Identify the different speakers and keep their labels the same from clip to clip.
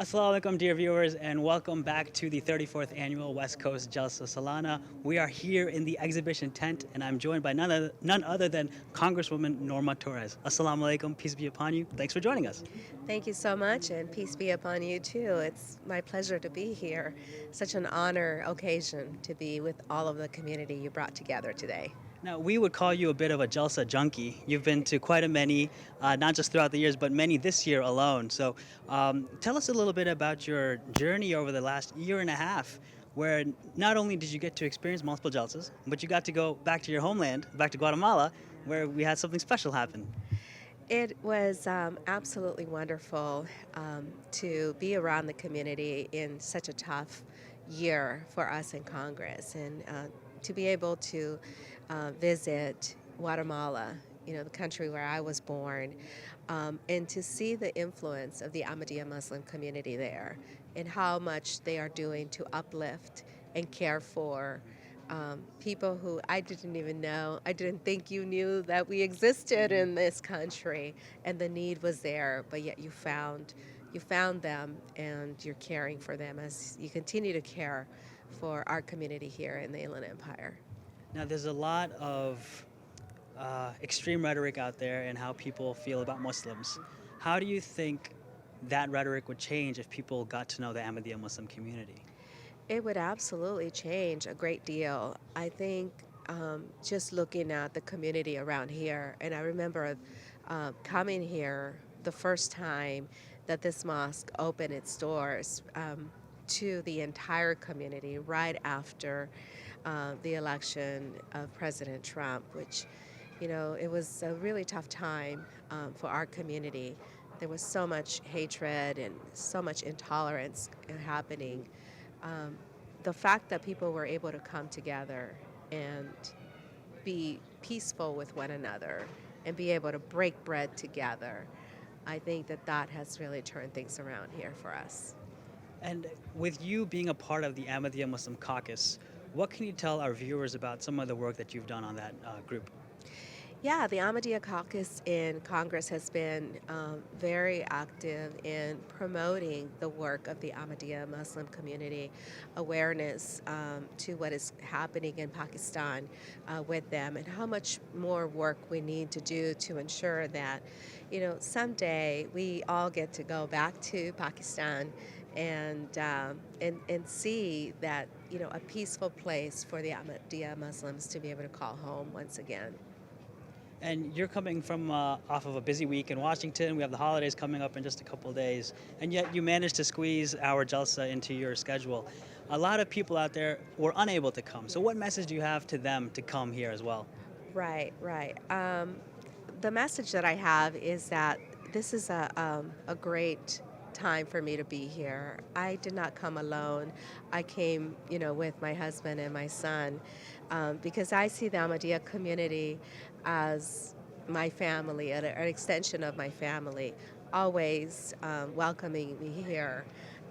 Speaker 1: Assalamu alaikum, dear viewers, and welcome back to the 34th annual West Coast Jalsa Salana. We are here in the exhibition tent, and I'm joined by none other than Congresswoman Norma Torres. Assalamu alaikum, peace be upon you. Thanks for joining us.
Speaker 2: Thank you so much, and peace be upon you too. It's my pleasure to be here. Such an honor occasion to be with all of the community you brought together today.
Speaker 1: Now, we would call you a bit of a Jalsa junkie. You've been to quite a many, not just throughout the years, but many this year alone. So, tell us a little bit about your journey over the last year and a half, where not only did you get to experience multiple Jalsas, but you got to go back to your homeland, back to Guatemala, where we had something special happen.
Speaker 2: It was absolutely wonderful to be around the community in such a tough year for us in Congress and to be able to visit Guatemala, the country where I was born, and to see the influence of the Ahmadiyya Muslim community there and how much they are doing to uplift and care for people who I didn't even know. I didn't think you knew that we existed in this country, and the need was there. But yet you found them, and you're caring for them as you continue to care for our community here in the Inland Empire.
Speaker 1: Now, there's a lot of extreme rhetoric out there and how people feel about Muslims. How do you think that rhetoric would change if people got to know the Ahmadiyya Muslim community?
Speaker 2: It would absolutely change a great deal. I think just looking at the community around here, and I remember coming here the first time that this mosque opened its doors to the entire community right after the election of President Trump, which, it was a really tough time for our community. There was so much hatred and so much intolerance happening. um, the fact that people were able to come together and be peaceful with one another and be able to break bread together, I think that that has really turned things around here for us.
Speaker 1: And with you being a part of the Ahmadiyya Muslim caucus, what can you tell our viewers about some of the work that you've done on that group?
Speaker 2: Yeah, the Ahmadiyya Caucus in Congress has been very active in promoting the work of the Ahmadiyya Muslim community, awareness to what is happening in Pakistan with them, and how much more work we need to do to ensure that, someday we all get to go back to Pakistan and see that, a peaceful place for the Ahmadiyya Muslims to be able to call home once again.
Speaker 1: And you're coming from off of a busy week in Washington. We have the holidays coming up in just a couple of days, and yet you managed to squeeze our Jalsa into your schedule. A lot of people out there were unable to come. So, what message do you have to them to come here as well?
Speaker 2: Right, right. The message that I have is that this is a great time for me to be here. I did not come alone. I came, with my husband and my son, because I see the Ahmadiyya community as my family, an extension of my family, always welcoming me here.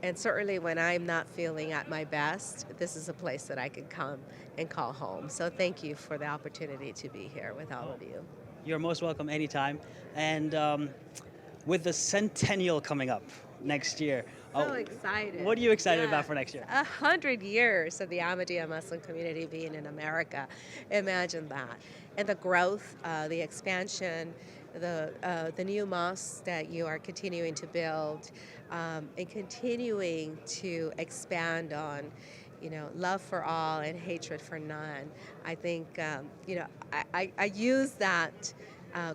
Speaker 2: And certainly when I'm not feeling at my best, this is a place that I can come and call home. So thank you for the opportunity to be here with all
Speaker 1: Oh,
Speaker 2: of you.
Speaker 1: you're most welcome anytime. And with the centennial coming up next year,
Speaker 2: So excited.
Speaker 1: what are you excited about
Speaker 2: Yes.
Speaker 1: for next year?
Speaker 2: 100 years of the Ahmadiyya Muslim community being in America. Imagine that. And the growth, the expansion, the new mosques that you are continuing to build, and continuing to expand on, love for all and hatred for none. I think, I use that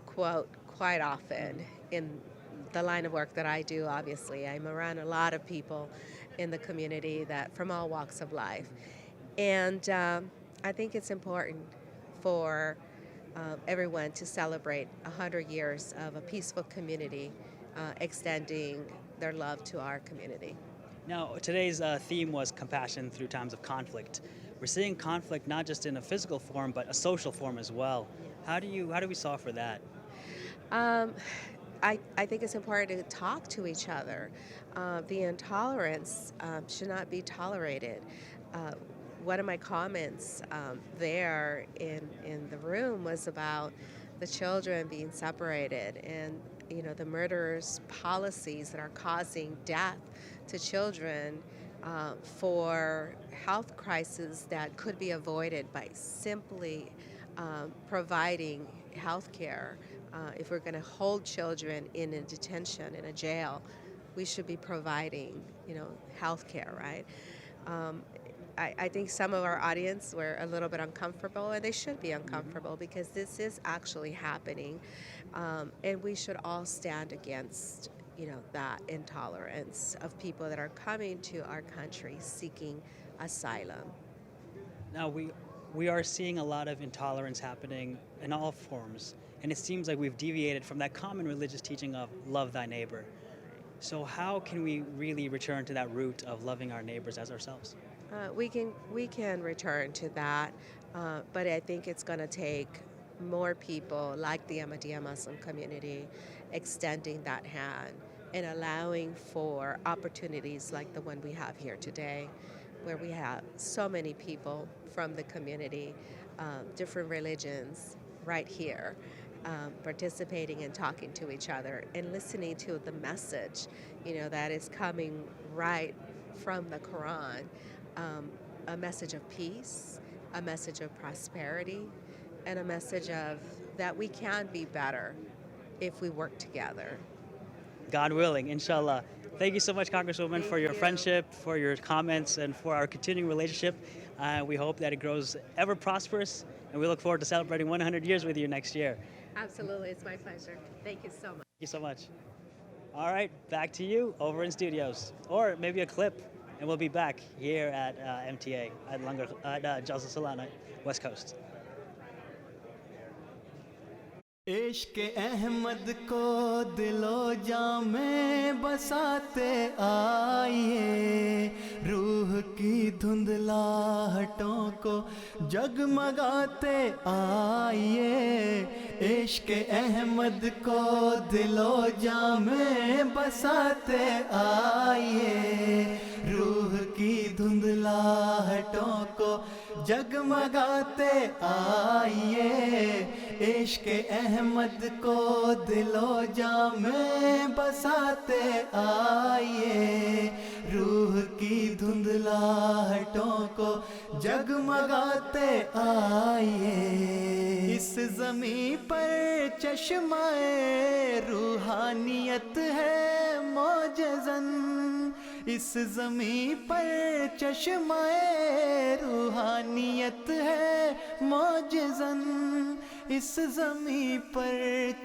Speaker 2: quote quite often in the line of work that I do. Obviously, I'm around a lot of people in the community that from all walks of life, and I think it's important for everyone to celebrate 100 years of a peaceful community extending their love to our community.
Speaker 1: Now, today's theme was compassion through times of conflict. We're seeing conflict not just in a physical form, but a social form as well. How do we solve for that?
Speaker 2: Um, I think it's important to talk to each other. The intolerance should not be tolerated. Uh, One of my comments there in the room was about the children being separated and the murderous policies that are causing death to children for health crises that could be avoided by simply providing health care. If we're going to hold children in a detention, in a jail, we should be providing, health care, right? Um, I think some of our audience were a little bit uncomfortable, and they should be uncomfortable because this is actually happening, and we should all stand against, that intolerance of people that are coming to our country seeking asylum.
Speaker 1: Now we are seeing a lot of intolerance happening in all forms, and it seems like we've deviated from that common religious teaching of love thy neighbor. So how can we really return to that root of loving our neighbors as ourselves?
Speaker 2: We can return to that, but I think it's going to take more people like the Ahmadiyya Muslim community extending that hand and allowing for opportunities like the one we have here today, where we have so many people from the community, different religions, right here. Participating and talking to each other and listening to the message, that is coming right from the Quran, a message of peace, a message of prosperity, and a message of that we can be better if we work together.
Speaker 1: God willing, inshallah. Thank you so much, Congresswoman,
Speaker 2: Thank
Speaker 1: for your
Speaker 2: you.
Speaker 1: friendship, for your comments, and for our continuing relationship. We hope that it grows ever prosperous, and we look forward to celebrating 100 years with you next year.
Speaker 2: Absolutely, it's my pleasure. Thank you so much.
Speaker 1: Thank you so much. All right, back to you over in studios, or maybe a clip, and we'll be back here at MTA at Jalsa Salana, West Coast.
Speaker 3: इश्क अहमद को दिलो जां में बसाते आइए रूह की धुंधलाहटों को जगमगाते आइए इश्क अहमद को दिलो जां में बसाते आइए रूह की धुंधलाहटों को जगमगाते आइए इश्क अहमद को दिलो जां में बसाते आइए रूह की धुंधलाहटों को जगमगाते आइए इस ज़मीं पर चश्माए रूहानियत है मौजज़न इस ज़मीं पर चश्माए रूहानियत है मौजज़न इस ज़मीं पर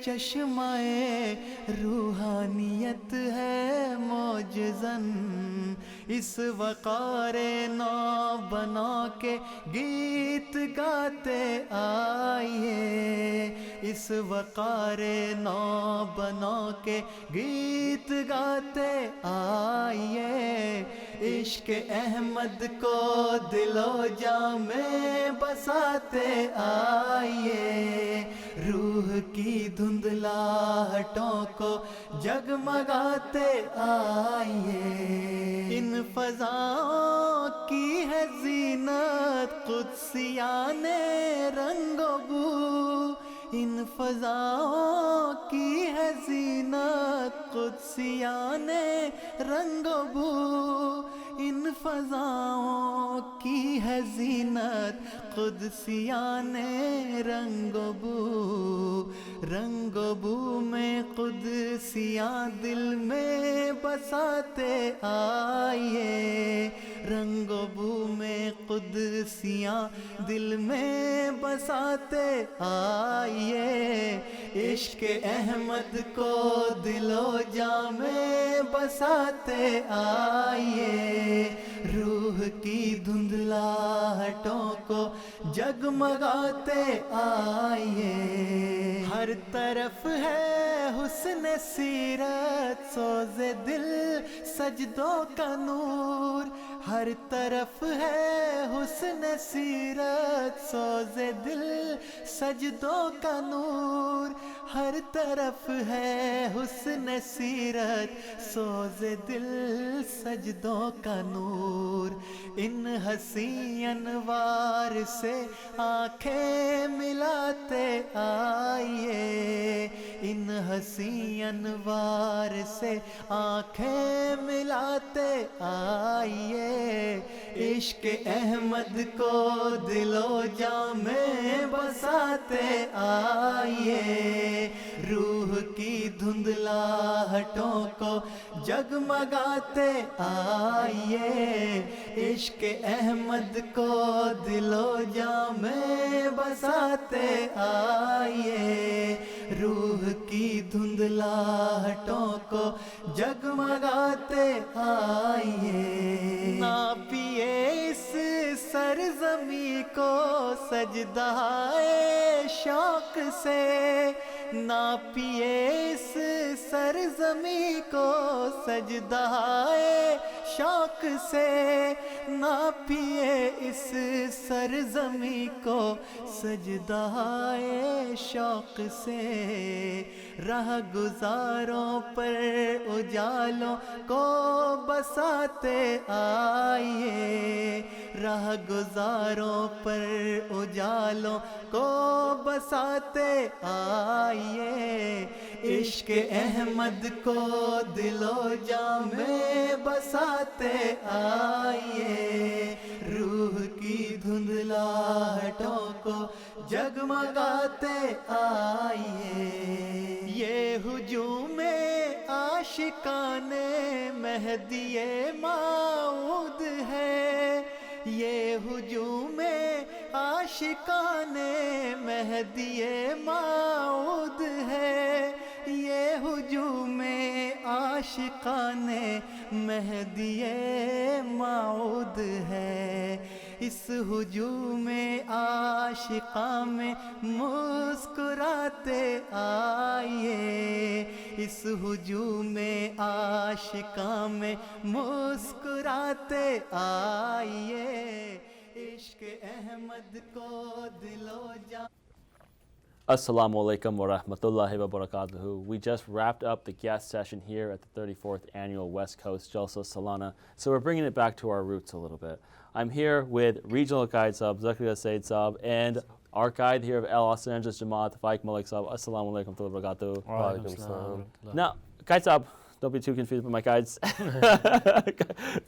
Speaker 3: चश्माए रूहानियत है मौजज़न इस वक़ारे नौ बना के गीत गाते आइए इस वक़ारे नौ बना के गीत गाते आइए इश्क अहमद को दिलो जां में बसाते आइए रूह की धुंधलाहटों को जगमगाते आइए इन फ़ज़ाओं की है ज़ीनत क़ुद्सियाने रंगो बू इन फ़ज़ाओं की है ज़ीनत क़ुद्सियाने रंगो बू इन फ़ज़ाओं की है ज़ीनत क़ुद्सियाने रंगो बू में क़ुद्सियाँ दिल में बसाते आइए रंगो में क़ुद्सियाँ दिल में बसाते आइए इश्क अहमद को दिलो जां में बसाते आइए रूह की धुंधलाहटों को जगमगाते आइए हर तरफ है हुस्न सीरत सोज़े दिल सजदों का नूर हर तरफ है हुस्न सीरत सोज़े दिल सजदों का नूर हर तरफ है हुस्न सीरत सोज़े दिल सजदों का नूर इन हसी अनवार से आंखें मिलाते आइए इन हसी अनवार से आंखें मिलाते आइए इश्क अहमद को दिलो जां में बसाते आइए रूह की धुंधलाहटों को जगमगाते आइए इश्क अहमद को दिलो जां में बसाते आइए रूह की धुंधलाहटों को जगमगाते आइए ना पिए इस सरजमी को सजदाए शौक से ना पिए इस सरजमी को सजदाए शौक से ना पिए इस सरजमी को सजदाए शौक से राह गुजारों पर उजालों को बसाते आइए राह गुजारों पर उजालों को बसाते आइए इश्क अहमद को दिलो जां में बसाते आइए रूह की धुंधलाहटों को जगमगाते आइए ये हुजूम आशिकाने मेहदिए माऊद है ये हुजूम आशिकाने मेहदिए माऊद है ये हुजूम आशिकाने मेहदिए माऊद है इस हुजूम आशिका में मुस्कुराते आइए इस हुजूम आशिका में मुस्कुराते आइए इश्क अहमद को दिलो जा
Speaker 4: Assalamu alaikum wa rahmatullahi wa barakatuhu. We just wrapped up the guest session here at the 34th Annual West Coast Jalsa Salana, so we're bringing it back to our roots a little bit. I'm here with Regional Guide Sab, Zakaria Said Sab, and our guide here of Los Angeles Jamaat, Faik Malik Sab. Assalamu alaikum wa barakatuhu.
Speaker 5: Wa alaikum salam.
Speaker 4: Now, Guide Sab, don't be too confused with my guides.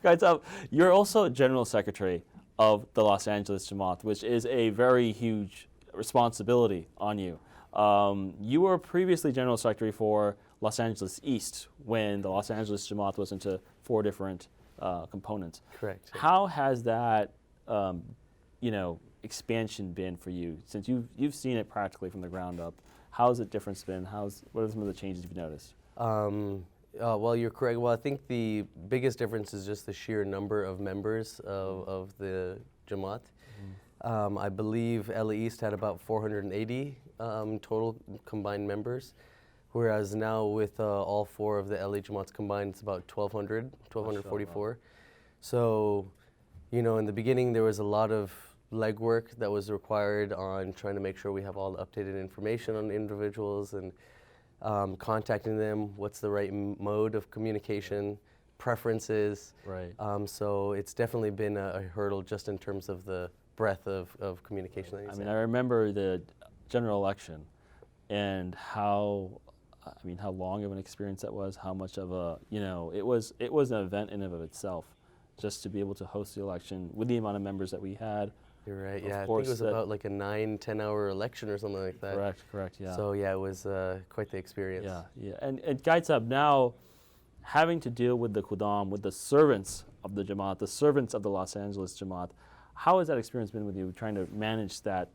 Speaker 4: Guide Sab, you're also General Secretary of the Los Angeles Jamaat, which is a very huge responsibility on you. You were previously General Secretary for Los Angeles East when the Los Angeles Jamaat was into 4 different components.
Speaker 5: Correct.
Speaker 4: How has that, expansion been for you? Since you've seen it practically from the ground up, how's the difference been? What are some of the changes you've noticed?
Speaker 5: Well, you're correct. Well, I think the biggest difference is just the sheer number of members of the Jamaat. I believe LA East had about 480 total combined members, whereas now with all 4 of the LA Jamaats combined, it's about 1,244. So, in the beginning there was a lot of legwork that was required on trying to make sure we have all the updated information on individuals and contacting them, what's the right mode of communication, preferences.
Speaker 4: Right.
Speaker 5: So it's definitely been a hurdle just in terms of the breadth of communication. That
Speaker 4: I remember the general election and how long of an experience that was, how much of a, it was an event in and of itself, just to be able to host the election with the amount of members that we had.
Speaker 5: You're right, yeah. I think it was about like a 9-10 hour election or something like that.
Speaker 4: Correct, yeah.
Speaker 5: So yeah, it was quite the experience.
Speaker 4: Yeah. And Guide Sab, now having to deal with the Qudam, with the servants of the Jamaat, the servants of the Los Angeles Jamaat, how has that experience been with you trying to manage that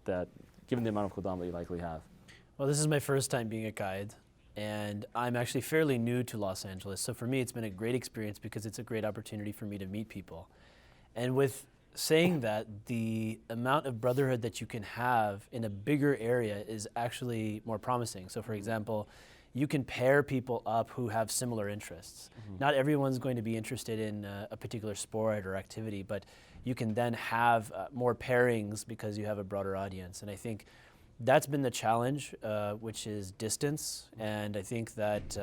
Speaker 4: given the amount of Qudam that you likely have?
Speaker 6: Well, this is my first time being a guide, and I'm actually fairly new to Los Angeles. So for me, it's been a great experience because it's a great opportunity for me to meet people. And with saying that, the amount of brotherhood that you can have in a bigger area is actually more promising. So for example, you can pair people up who have similar interests. Not everyone's going to be interested in a particular sport or activity, but you can then have more pairings because you have a broader audience. And I think that's been the challenge, which is distance. And I think that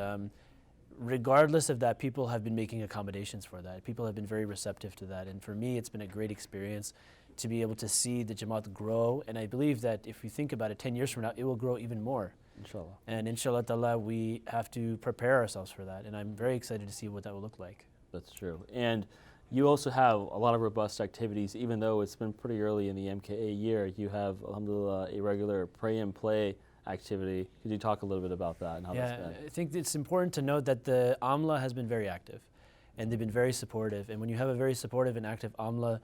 Speaker 6: regardless of that, people have been making accommodations for that. People have been very receptive to that. And for me, it's been a great experience to be able to see the Jamaat grow. And I believe that if you think about it, 10 years from now, it will grow even more.
Speaker 4: Inshallah.
Speaker 6: And inshallah ta'ala, we have to prepare ourselves for that. And I'm very excited to see what that will look like.
Speaker 4: That's true. And you also have a lot of robust activities, even though it's been pretty early in the MKA year. You have, alhamdulillah, a regular pray and play activity. Could you talk a little bit about that and how that's been?
Speaker 6: I think it's important to note that the AMLA has been very active and they've been very supportive. And when you have a very supportive and active AMLA,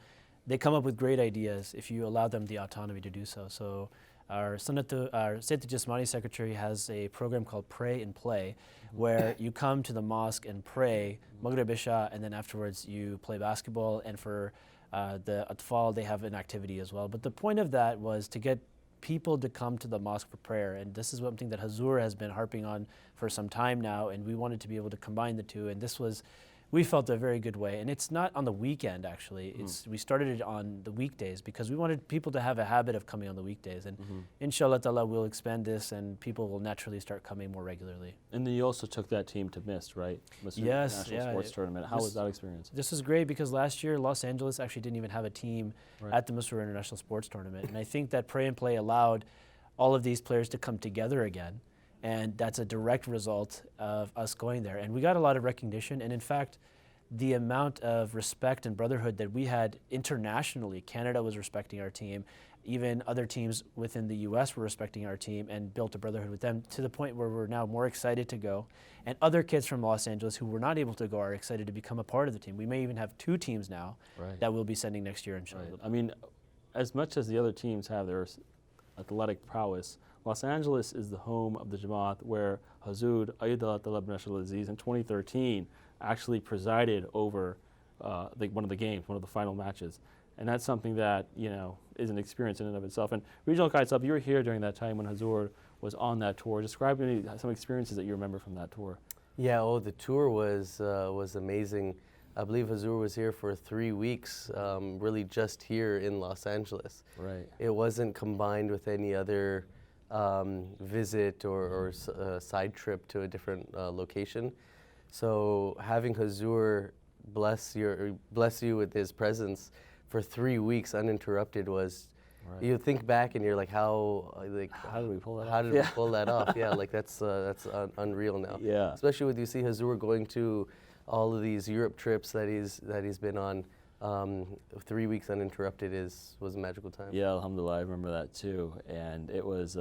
Speaker 6: they come up with great ideas if you allow them the autonomy to do so. So our Sayyid Jismani Secretary has a program called Pray and Play, where you come to the mosque and pray, Maghrib Isha, and then afterwards you play basketball. And for the Atfal, they have an activity as well. But the point of that was to get people to come to the mosque for prayer. And this is something that Hazur has been harping on for some time now, and we wanted to be able to combine the two. And this was, we felt, a very good way. And it's not on the weekend, actually. We started it on the weekdays because we wanted people to have a habit of coming on the weekdays. And inshallah ta'ala, we'll expand this and people will naturally start coming more regularly.
Speaker 4: And then you also took that team to MIST, right? MIST
Speaker 6: Yes,
Speaker 4: National
Speaker 6: yeah.
Speaker 4: Sports Tournament. How was that experience?
Speaker 6: This is great because last year Los Angeles actually didn't even have a team at the Missouri International Sports Tournament. And I think that Pray and Play allowed all of these players to come together again. And that's a direct result of us going there. And we got a lot of recognition. And in fact, the amount of respect and brotherhood that we had internationally, Canada was respecting our team, even other teams within the US were respecting our team and built a brotherhood with them to the point where we're now more excited to go. And other kids from Los Angeles who were not able to go are excited to become a part of the team. We may even have 2 teams now that we'll be sending next year, inshallah.
Speaker 4: I mean, as much as the other teams have their athletic prowess, Los Angeles is the home of the Jamaat, where Hazud Ayatollah Talib Nashal Aziz in 2013 actually presided over one of the games, one of the final matches. And that's something that, is an experience in and of itself. And Regional Qaid Sahib, you were here during that time when Hazur was on that tour. Describe some experiences that you remember from that tour.
Speaker 5: Yeah, the tour was amazing. I believe Hazur was here for 3 weeks, really just here in Los Angeles.
Speaker 4: Right.
Speaker 5: It wasn't combined with any other visit or side trip to a different location. So having Hazur bless you with his presence for 3 weeks uninterrupted was, you think back and you're like, how
Speaker 4: did we pull that off?
Speaker 5: How did we pull that off? Yeah, that's unreal now.
Speaker 4: Yeah.
Speaker 5: Especially when you see Hazur going to all of these Europe trips that he's been on. 3 weeks uninterrupted was a magical time.
Speaker 4: Yeah, alhamdulillah, I remember that too. And it was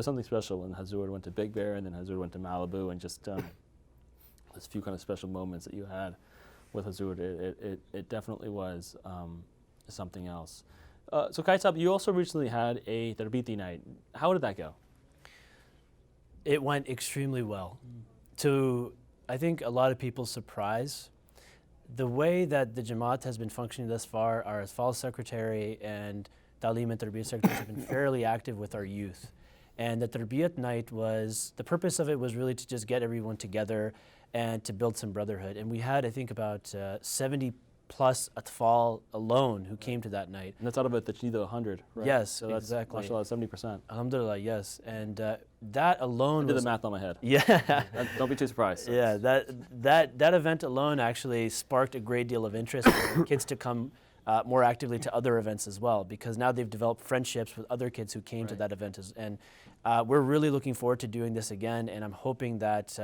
Speaker 4: something special when Hazur went to Big Bear and then Hazur went to Malibu, and just those few kind of special moments that you had with Hazur, it definitely was something else. So Qaid Sahib, you also recently had a Tarbiti night. How did that go?
Speaker 6: It went extremely well. To, I think, a lot of people's surprise, the way that the Jamaat has been functioning thus far, our Atfal Secretary and Ta'aleem and Tarbiyat Secretaries have been fairly active with our youth. And the Tarbiyat night the purpose of it was really to just get everyone together and to build some brotherhood. And we had, I think, about 70 plus Atfal alone who came to that night.
Speaker 4: And that's out of a Tajneed 100, right?
Speaker 6: Yes,
Speaker 4: so that's,
Speaker 6: exactly.
Speaker 4: MashaAllah, 70%.
Speaker 6: Alhamdulillah, yes. And that alone
Speaker 4: I did the math on my head.
Speaker 6: Yeah.
Speaker 4: Don't be too surprised.
Speaker 6: Yeah, that event alone actually sparked a great deal of interest for kids to come more actively to other events as well, because now they've developed friendships with other kids who came to that event. And we're really looking forward to doing this again, and I'm hoping that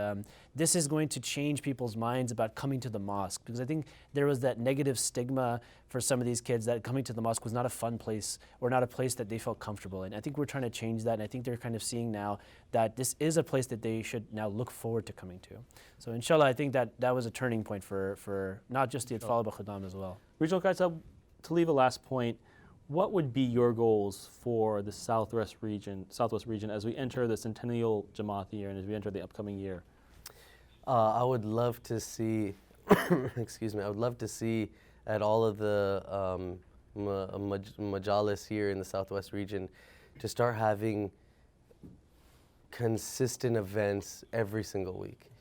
Speaker 6: this is going to change people's minds about coming to the mosque, because I think there was that negative stigma for some of these kids that coming to the mosque was not a fun place or not a place that they felt comfortable in. I think we're trying to change that, and I think they're kind of seeing now that this is a place that they should now look forward to coming to. So inshallah, I think that was a turning point for not just the Atfal but Khudam as well.
Speaker 4: Regional Qaid Sahib, to leave a last point, what would be your goals for the Southwest region as we enter the centennial Jamaat year and as we enter the upcoming year?
Speaker 5: I would love to see, excuse me, I would love to see at all of the majalis here in the Southwest region to start having consistent events every single week.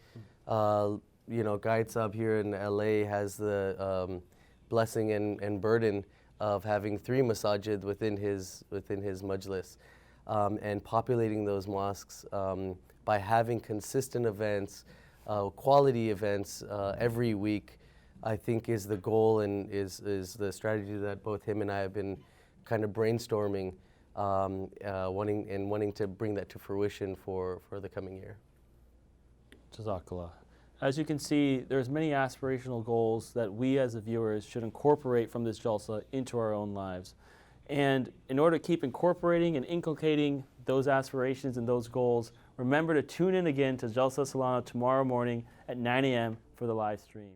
Speaker 5: Qaid Sahib here in LA has the blessing and burden of having 3 masajid within his majlis. and populating those mosques by having consistent events, quality events every week, I think is the goal and is the strategy that both him and I have been kind of brainstorming, wanting to bring that to fruition for the coming year.
Speaker 4: Jazakallah. As you can see, there's many aspirational goals that we as the viewers should incorporate from this Jalsa into our own lives. And in order to keep incorporating and inculcating those aspirations and those goals, remember to tune in again to Jalsa Salana tomorrow morning at 9 a.m. for the live stream.